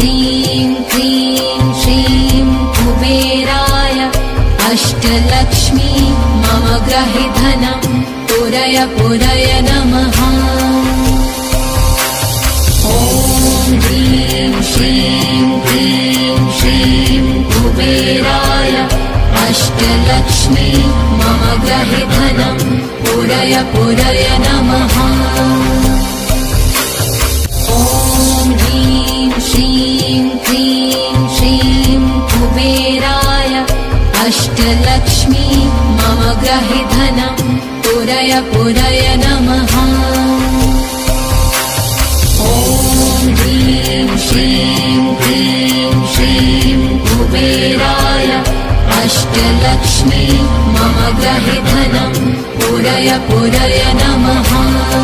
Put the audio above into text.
ह्रीं क्लीं श्रीं कुबेराय अष्टलक्ष्मी मम गृहे धनं पुरय पुरय नमः। ॐ ह्रीं श्रीं क्लीं श्रीं कुबेराय अष्टलक्ष्मी मम गृहे धनं पुरय पुरय नमः। ॐ ह्रीं श्रीं क्लीं श्रीं कुबेराय अष्टलक्ष्मी मम गृहे धनं पुरय पुरय नमः। ॐ ह्रीं श्रीं क्लीं श्रीं कुबेराय अष्टलक्ष्मी मम गृहे धनं पुरय पुरय नमः।